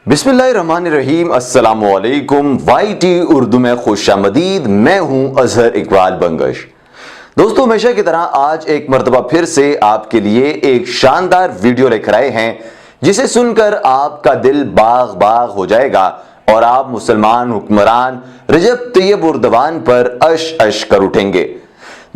बिस्मिल्लाहिर्रहमानिर्रहीम, अस्सलामुअलैकुम। YT उर्दू में खुशामदीद। मैं हूं अजहर इकबाल बंगश। दोस्तों, हमेशा की तरह आज एक मर्तबा फिर से आपके लिए एक शानदार वीडियो लेकर आए हैं जिसे सुनकर आपका दिल बाग बाग हो जाएगा और आप मुसलमान हुक्मरान रजब तैयब उर्दवान पर अश अश कर उठेंगे।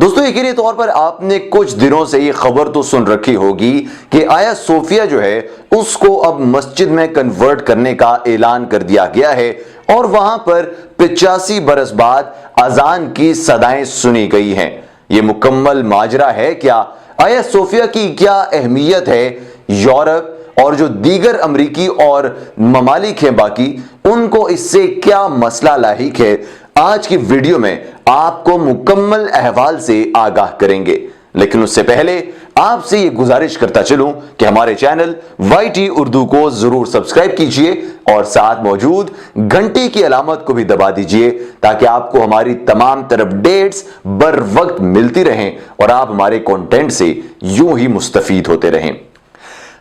दोस्तों, यकीनी तौर पर आपने कुछ दिनों से ये खबर तो सुन रखी होगी कि आया सोफिया जो है उसको अब मस्जिद में कन्वर्ट करने का ऐलान कर दिया गया है और वहां पर 85 बरस बाद अजान की सदाएं सुनी गई हैं। ये मुकम्मल माजरा है क्या? आया सोफिया की क्या अहमियत है? यूरोप और जो दीगर अमरीकी और ममालिक हैं बाकी, उनको इससे क्या मसला लाहिक है? आज की वीडियो में आपको मुकम्मल अहवाल से आगाह करेंगे। लेकिन उससे पहले आपसे ये गुजारिश करता चलूं कि हमारे चैनल YT उर्दू को जरूर सब्सक्राइब कीजिए और साथ मौजूद घंटी की अलामत को भी दबा दीजिए ताकि आपको हमारी तमाम तरह अपडेट्स बर वक्त मिलती रहें और आप हमारे कंटेंट से यूं ही मुस्तफीद होते रहें।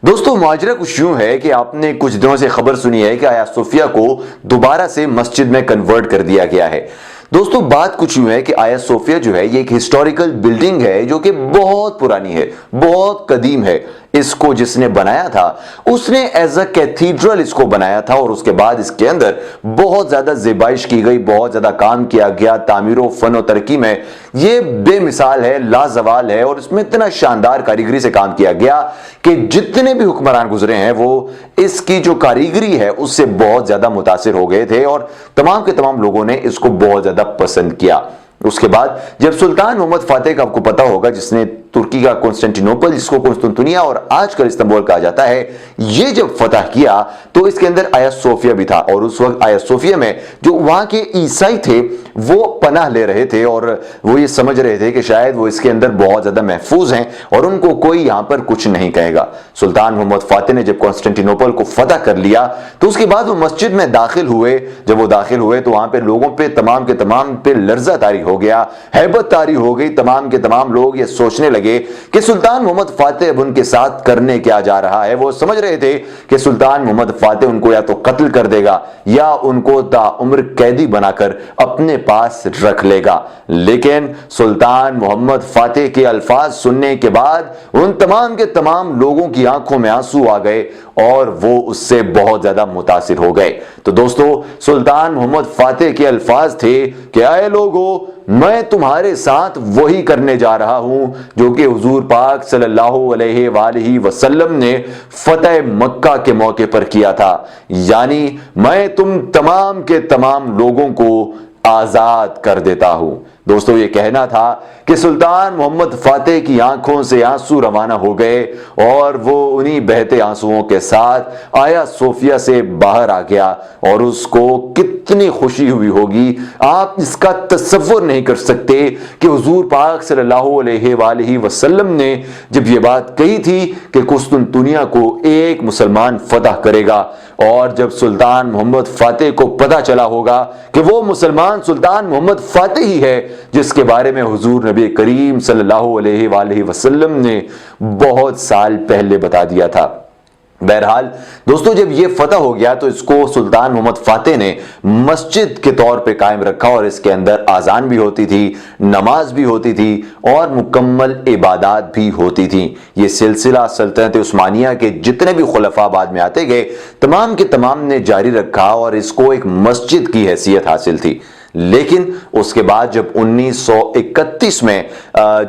दोस्तों, माजरा कुछ यूं है कि आपने कुछ दिनों से खबर सुनी है कि आया सोफिया को दोबारा से मस्जिद में कन्वर्ट कर दिया गया है। दोस्तों, बात कुछ यूं है कि आया सोफिया जो है ये एक हिस्टोरिकल बिल्डिंग है जो कि बहुत पुरानी है, बहुत कदीम है। इसको जिसने बनाया था उसने एज अ कैथीड्रल इसको बनाया था और उसके बाद इसके अंदर बहुत ज्यादा ज़ेबाइश की गई, बहुत ज्यादा काम किया गया। तामीर फन और तरक्की में ये बेमिसाल है, लाजवाल है और इसमें इतना शानदार कारीगरी से काम किया गया कि जितने भी हुक्मरान गुजरे हैं वो इसकी जो कारीगरी है उससे बहुत ज्यादा मुतासिर हो गए थे और तमाम के तमाम लोगों ने इसको बहुत ज्यादा पसंद किया। उसके बाद जब सुल्तान मोहम्मद फातेह का आपको पता होगा, जिसने तुर्की का कॉन्स्टेंटिनोपल, जिसको कुस्तुनतुनिया और आजकल इस्तांबुल कहा जाता है, ये जब फतह किया तो इसके अंदर आया सोफिया भी था और उस वक्त आया सोफिया में जो वहां के ईसाई थे वो पनाह ले रहे थे और वो ये समझ रहे थे कि शायद वो इसके अंदर बहुत ज्यादा महफूज हैं और उनको कोई यहां पर कुछ नहीं कहेगा। सुल्तान मोहम्मद फातेह ने जब कॉन्स्टेंटिनोपल को फतह कर लिया तो उसके बाद वो मस्जिद में दाखिल हुए। जब वो दाखिल हुए तो वहां पे लोगों पे तमाम के तमाम पे लर्जा तारी हो गया, हैबत तारी हो गई। तमाम के तमाम लोग ये सोचने लगे कि सुल्तान मोहम्मद फातेह अब उनके साथ करने क्या जा रहा है। वो समझ रहे थे कि सुल्तान मोहम्मद फातेह उनको या तो कत्ल कर देगा या उनको ताउम्र कैदी बनाकर अपने पास रख लेगा। लेकिन सुल्तान मोहम्मद फातेह के अल्फाज सुनने के बाद उन तमाम के तमाम लोगों की आंखों में आंसू आ गए और वो उससे बहुत ज्यादा मुतासिर हो गए। तो दोस्तों, सुल्तान मोहम्मद फातेह के अल्फाज थे कि आए लोगों, मैं तुम्हारे साथ वही करने जा रहा हूं जो कि हुजूर पाक सल्लल्लाहु अलैहि वसल्लम ने फतेह मक्का के मौके पर किया था। यानी मैं तुम तमाम के तमाम लोगों को आजाद कर देता हूं। दोस्तों, ये कहना था कि सुल्तान मोहम्मद फातेह की आंखों से आंसू रवाना हो गए और वो उन्हीं बहते आंसुओं के साथ आया सोफिया से बाहर आ गया और उसको कितनी खुशी हुई होगी आप इसका तसव्वुर नहीं कर सकते कि हुजूर पाक सल्लल्लाहु अलैहि वसल्लम ने जब ये बात कही थी कि कुस्तुनतुनिया को एक मुसलमान फतह करेगा और जब सुल्तान मोहम्मद फातेह को पता चला होगा कि वो मुसलमान सुल्तान मोहम्मद फातेह ही है जिसके बारे में हुजूर नबी करीम सल्लल्लाहु अलैहि वसल्लम ने बहुत साल पहले बता दिया था। बहरहाल दोस्तों, जब ये फतह हो गया तो इसको सुल्तान मोहम्मद फातेह ने मस्जिद के तौर पे कायम रखा और इसके अंदर आजान भी होती थी, नमाज भी होती थी और मुकम्मल इबादत भी होती थी। ये सिलसिला सल्तनत उस्मानिया के जितने भी खुलफा बाद में आते गए तमाम के तमाम ने जारी रखा और इसको एक मस्जिद की हैसियत हासिल थी। लेकिन उसके बाद जब 1931 में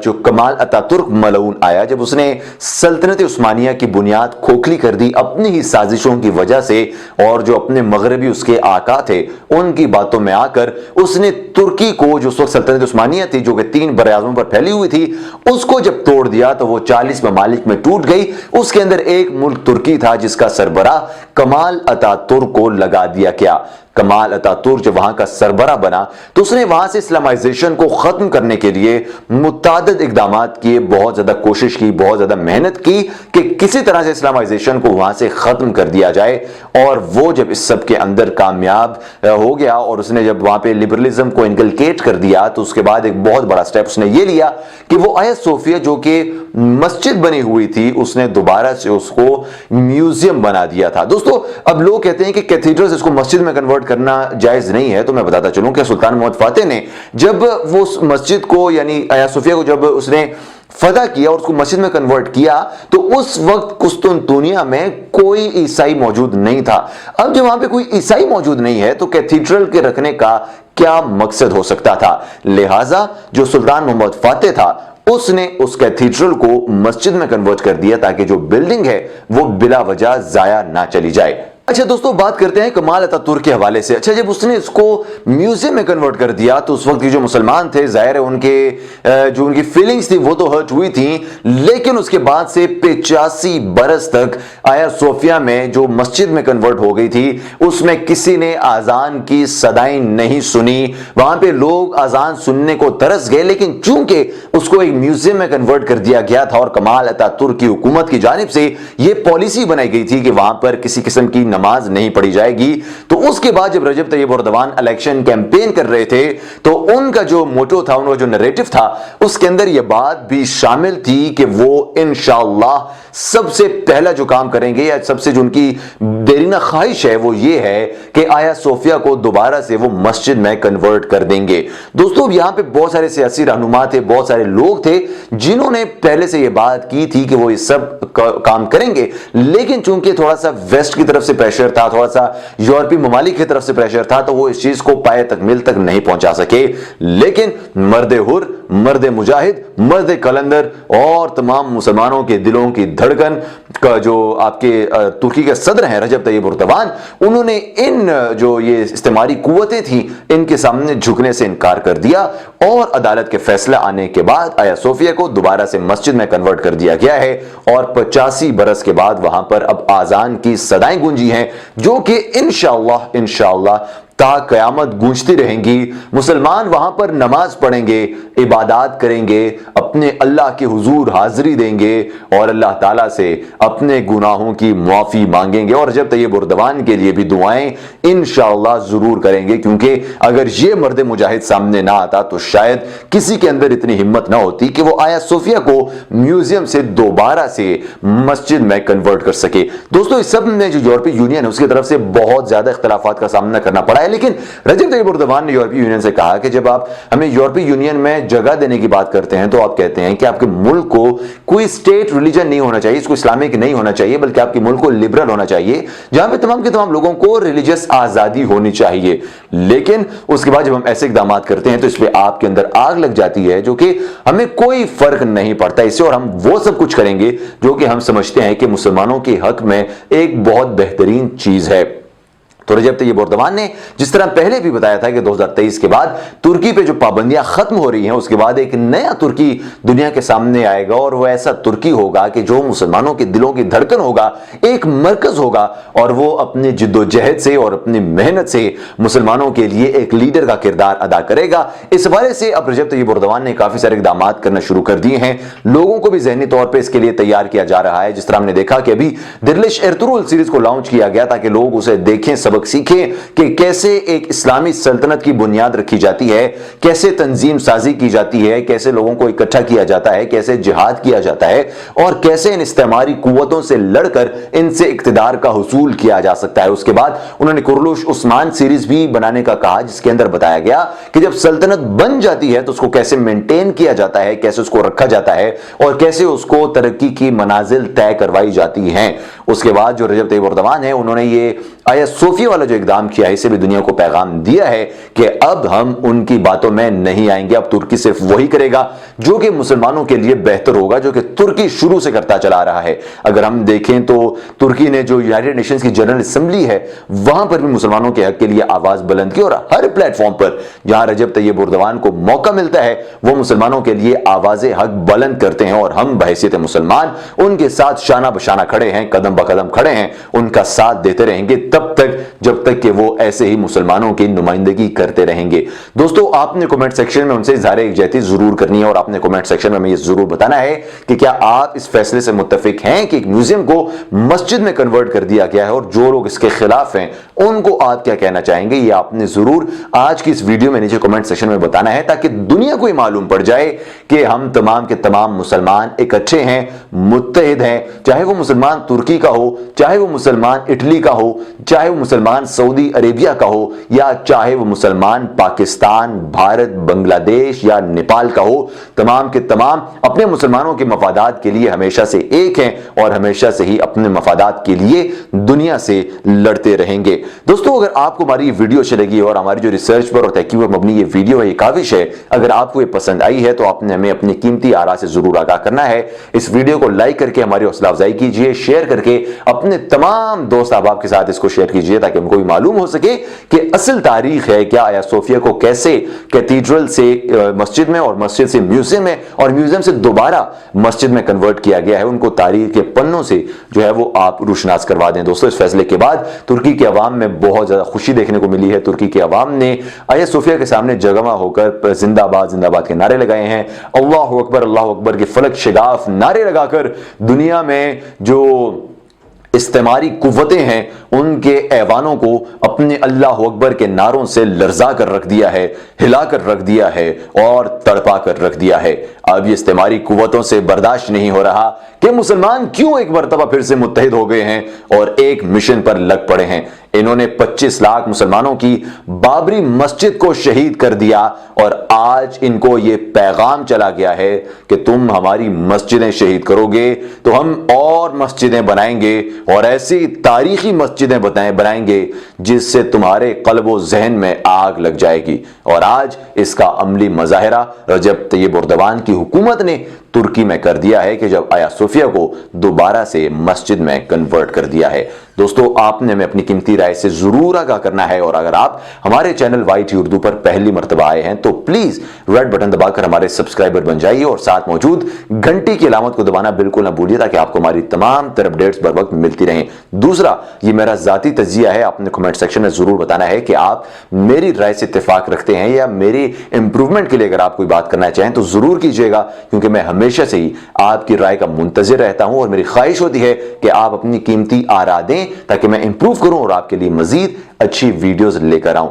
जो कमाल अतातुर्क मलऊन आया, जब उसने सल्तनत उस्मानिया की बुनियाद खोखली कर दी अपनी ही साजिशों की वजह से और जो अपने मगरबी उसके आका थे उनकी बातों में आकर उसने तुर्की को, जो उस वक्त सल्तनत उस्मानिया थी जो कि 3 बराआज़मों पर फैली हुई थी, उसको जब तोड़ दिया तो वो 40 ममालिक में टूट गई। उसके अंदर एक मुल्क तुर्की था जिसका सरबराह कमाल अतातुर्क को लगा दिया गया। कमाल अतातुर्क जब वहां का सरबराह बना तो उसने वहां से इस्लामाइजेशन को खत्म करने के लिए मुतादिद इकदामात किए, बहुत ज्यादा कोशिश की, बहुत ज्यादा मेहनत की कि किसी तरह से इस्लामाइजेशन को वहां से खत्म कर दिया जाए। और वो जब इस सब के अंदर कामयाब हो गया और उसने जब वहां पे लिबरलिज्म को इनकलकेट कर दिया तो उसके बाद एक बहुत बड़ा स्टेप उसने ये लिया कि वो आया सोफिया जो कि मस्जिद बनी हुई थी उसने दोबारा से उसको म्यूजियम बना दिया था। दोस्तों अब लोग कहते हैं कि कैथीड्रल इसको मस्जिद में कन्वर्ट करना जायज नहीं है, तो मैं बताता चलूं कि सुल्तान मोहम्मद फातेह ने जब वो मस्जिद को यानी आया सोफिया को जब उसने फतह किया और उसको मस्जिद में कन्वर्ट किया तो उस वक्त कुस्तुनतुनिया में कोई ईसाई मौजूद नहीं था। अब जब वहां पे कोई ईसाई मौजूद नहीं है तो कैथीड्रल के रखने का क्या मकसद हो सकता था। लिहाजा जो सुल्तान मोहम्मद फातेह था उसने उस कैथीड्रल को मस्जिद में कन्वर्ट कर दिया ताकि जो बिल्डिंग है वो बिला वजह जाया ना चली जाए। अच्छा दोस्तों बात करते हैं कमाल अतातुर्क के हवाले से। अच्छा जब उसने इसको म्यूजियम में कन्वर्ट कर दिया तो उस वक्त के जो मुसलमान थे जाहिर है उनके जो उनकी फीलिंग्स थी वो तो हर्ट हुई थी, लेकिन उसके बाद से 85 बरस तक आया सोफिया में जो मस्जिद में कन्वर्ट हो गई थी उसमें किसी ने आजान की सदाएं नहीं सुनी। वहां पे लोग आजान सुनने को तरस गए, लेकिन चूंकि उसको एक म्यूजियम में कन्वर्ट कर दिया गया था और कमाल अतातुर्क की हुकूमत की जानिब से यह पॉलिसी बनाई गई थी कि वहां पर किसी किस्म की नमाज नहीं पढ़ी जाएगी, तो उसके बाद जब रजब तैयब एर्दोगान इलेक्शन कैंपेन कर रहे थे तो उनका जो मोटो था, उनका जो नैरेटिव था उसके अंदर यह बात भी शामिल थी कि वो इंशाअल्लाह सबसे पहला जो काम करेंगे या सबसे जो उनकी देरीना ख्वाहिश है वो ये है कि आया सोफिया को दोबारा से वो मस्जिद में कन्वर्ट कर देंगे। दोस्तों यहां पे बहुत सारे सियासी रहनुमा थे, बहुत सारे लोग थे जिन्होंने पहले से ये बात की थी कि वो ये सब काम करेंगे, लेकिन चूंकि थोड़ा सा वेस्ट की तरफ से प्रेशर था, थोड़ा सा यूरोपीय ममालिक की तरफ से प्रेशर था, तो वो इस चीज को पाए तकमील तक नहीं पहुंचा सके। लेकिन मर्द हुर, मर्द मुजाहिद, मर्द कलंदर और तमाम मुसलमानों के दिलों की धड़कन का जो आपके तुर्की के सदर हैं रजब तैयब एर्दोगान, उन्होंने इन जो ये इस्तेमारी कुव्वतें थी इनके सामने झुकने से इनकार कर दिया और अदालत के फैसला आने के बाद आया सोफिया को दोबारा से मस्जिद में कन्वर्ट कर दिया गया है और 85 बरस के बाद वहां पर अब आजान की सदाएं गूंजी हैं जो कि इंशाअल्लाह ता कयामत गूंजती रहेंगी। मुसलमान वहां पर नमाज पढ़ेंगे, इबादत करेंगे, अपने अल्लाह के हुजूर हाजिरी देंगे और अल्लाह ताला से अपने गुनाहों की मुआफी मांगेंगे और रजब तैयब एर्दोगान के लिए भी दुआएं इंशाअल्लाह जरूर करेंगे, क्योंकि अगर ये मर्द मुजाहिद सामने ना आता तो शायद किसी के अंदर इतनी हिम्मत ना होती कि वो आया सोफिया को म्यूजियम से दोबारा से मस्जिद में कन्वर्ट कर सके। दोस्तों इस सब में जो यूरोपीय यूनियन है उसकी तरफ से बहुत ज्यादा इख्तिलाफात का सामना करना पड़ा है, लेकिन रजब तैयब एर्दोगान ने यूरोपीय यूनियन से कहा कि जब आप हमें यूरोपीय यूनियन में जगह देने की बात करते हैं तो आप कहते हैं कि आपके मुल्क को कोई स्टेट रिलीजन नहीं होना चाहिए, इसको इस्लामिक नहीं होना चाहिए, बल्कि आपके मुल्क को लिबरल होना चाहिए जहां पे तमाम के तमाम लोगों को रिलीजियस आजादी होनी चाहिए। लेकिन उसके बाद जब हम ऐसे इकदाम करते हैं तो इस पे आपके अंदर आग लग जाती है जो कि हमें कोई फर्क नहीं पड़ता इससे, और हम वो सब कुछ करेंगे जो कि हम समझते हैं कि मुसलमानों के हक में एक बहुत बेहतरीन चीज है। तो रजब तैयब एर्दोगान ने जिस तरह पहले भी बताया था कि 2023 के बाद तुर्की पे जो पाबंदियां खत्म हो रही हैं उसके बाद एक नया तुर्की दुनिया के सामने आएगा और वो ऐसा तुर्की होगा कि जो मुसलमानों के दिलों की धड़कन होगा, एक मरकज होगा और वो अपनी जिद्दोजहद से और अपनी मेहनत से मुसलमानों के लिए एक लीडर का किरदार अदा करेगा। इस हवाले से अब रजब तैयब एर्दोगान ने काफी सारे इकदाम करना शुरू कर दिए हैं, लोगों को भी ज़हनी तौर पर इसके लिए तैयार किया जा रहा है। जिस तरह हमने देखा कि अभी दिरलिश एर्तुगरुल सीरीज को लॉन्च किया गया ताकि लोग उसे देखें, सीखें कि कैसे एक इस्लामी सल्तनत की बुनियाद रखी जाती है, कैसे तंजीम साजी की जाती है, कैसे लोगों को इकट्ठा किया जाता है, कैसे जिहाद किया जाता है और कैसे इन इस्तेमारी कुव्वतों से लड़कर इनसे इक्तिदार का हुसूल किया जा सकता है। उसके बाद उन्होंने कुरलुश उस्मान सीरीज भी बनाने का कहा जिसके अंदर बताया गया कि जब सल्तनत बन जाती है तो उसको कैसे मेंटेन किया जाता है, कैसे उसको रखा जाता है और कैसे उसको तरक्की की मनाजिल तय करवाई जाती हैं। उसके बाद जो रजब तैयब एर्दोगान है उन्होंने ये आया सोफिया वाला जो इकदाम किया है इसे भी दुनिया को पैगाम दिया है कि अब हम उनकी बातों में नहीं आएंगे, अब तुर्की सिर्फ वही करेगा जो कि मुसलमानों के लिए बेहतर होगा, जो कि तुर्की शुरू से करता चला रहा है। अगर हम देखें तो तुर्की ने जो यूनाइटेड नेशंस की जनरल असेंबली है वहां पर भी मुसलमानों के हक के लिए आवाज बुलंद की और हर प्लेटफॉर्म पर जहां रजब तैयब एर्दोगान को मौका मिलता है वो मुसलमानों के लिए आवाजें हक बुलंद करते हैं और हम बहैसियत मुसलमान उनके साथ शाना बशाना खड़े हैं, कदम ब कदम खड़े हैं, उनका साथ देते रहेंगे तब तक जब तक कि वो ऐसे ही मुसलमानों की नुमाइंदगी करते रहेंगे। दोस्तों, आपने कमेंट सेक्शन में उनसे इज़हार यकजहती जरूर करनी है और आपने कमेंट सेक्शन में हमें ये जरूर बताना है कि क्या आप इस फैसले से मुत्तफिक हैं कि एक म्यूजियम को मस्जिद में कन्वर्ट कर दिया गया है, और जो लोग इसके खिलाफ हैं उनको आप क्या कहना चाहेंगे, ये आपने जरूर आज की इस वीडियो में नीचे कमेंट सेक्शन में बताना है, ताकि दुनिया को मालूम पड़ जाए कि हम तमाम के तमाम मुसलमान एक अच्छे हैं, मुत्तहिद हैं। चाहे वो मुसलमान तुर्की का हो, चाहे वो मुसलमान इटली का हो, चाहे वो मुसलमान सऊदी अरेबिया का हो, या चाहे वो मुसलमान पाकिस्तान, भारत, बांग्लादेश या नेपाल का हो, तमाम के तमाम अपने मुसलमानों के मफादात के लिए हमेशा से एक हैं और हमेशा से ही अपने मफादात के लिए दुनिया से लड़ते रहेंगे। दोस्तों, अगर आपको हमारी वीडियो अच्छी लगी और हमारी जो रिसर्च पर और तहकीक पर मबनी ये वीडियो है, ये काविश है, अगर आपको ये पसंद आई है तो आपने हमें अपनी कीमती आरा से जरूर आगाह करना है। इस वीडियो को लाइक करके हमारी हौसला अफजाई कीजिए, शेयर करके अपने तमाम दोस्त अहबाब के साथ इसको शेयर कीजिए, ताकि उनको भी मालूम हो सके कि असल तारीख है क्या, आया सोफिया को कैसे कैथीड्रल से मस्जिद में और मस्जिद से म्यूजियम में और म्यूजियम से दोबारा मस्जिद में कन्वर्ट किया गया है, उनको तारीख के पन्नों से जो है वो आप रोशनास करवा दें। दोस्तों, इस फैसले के बाद तुर्की के अवाम में बहुत ज्यादा खुशी देखने को मिली है। तुर्की के अवाम ने आया सोफिया के सामने जगमा होकर जिंदाबाद जिंदाबाद के नारे लगाए हैं। अल्लाह अकबर के फलक शिगाफ नारे लगाकर दुनिया में जो इस्तेमारी कुव्वतें हैं उनके ऐवानों को अपने अल्लाह अकबर के नारों से लर्जा कर रख दिया है, हिला कर रख दिया है और तड़पा कर रख दिया है। अब ये इस्तेमारी कुव्वतों से बर्दाश्त नहीं हो रहा कि मुसलमान क्यों एक मर्तबा फिर से मुत्तहिद हो गए हैं और एक मिशन पर लग पड़े हैं। इन्होंने 25 लाख मुसलमानों की बाबरी मस्जिद को शहीद कर दिया और आज इनको यह पैगाम चला गया है कि तुम हमारी मस्जिदें शहीद करोगे तो हम और मस्जिदें बनाएंगे और ऐसी तारीखी मस्जिदें बनाएंगे जिससे तुम्हारे कल्बो जहन में आग लग जाएगी। और आज इसका अमली मुजाहिरा रजब तैयब एर्दोगान की हुकूमत ने तुर्की में कर दिया है कि जब आया सोफिया को दोबारा से मस्जिद में कन्वर्ट कर दिया है। दोस्तों, आपने हमें अपनी कीमती राय से जरूर आगाह करना है, और अगर आप हमारे चैनल YT उर्दू पर पहली मर्तबा आए हैं तो प्लीज रेड बटन दबाकर हमारे सब्सक्राइबर बन जाइए और साथ मौजूद घंटी की अलामत को दबाना बिल्कुल ना भूलिए, ताकि आपको हमारी तमाम तरह अपडेट्स बर वक्त मिलती रहें। दूसरा, ये मेरा जाती तजिया है, आपने कमेंट सेक्शन में जरूर बताना है कि आप मेरी राय से इत्तेफाक रखते हैं या मेरी इंप्रूवमेंट के लिए अगर आप कोई बात करना चाहें तो जरूर कीजिएगा, क्योंकि मैं हमेशा से ही आपकी राय का मुंतजिर रहता हूं और मेरी ख्वाहिश होती है कि आप अपनी कीमती आरा दें ताकि मैं इंप्रूव करूं और आपके लिए मजीद अच्छी वीडियोस लेकर आऊं।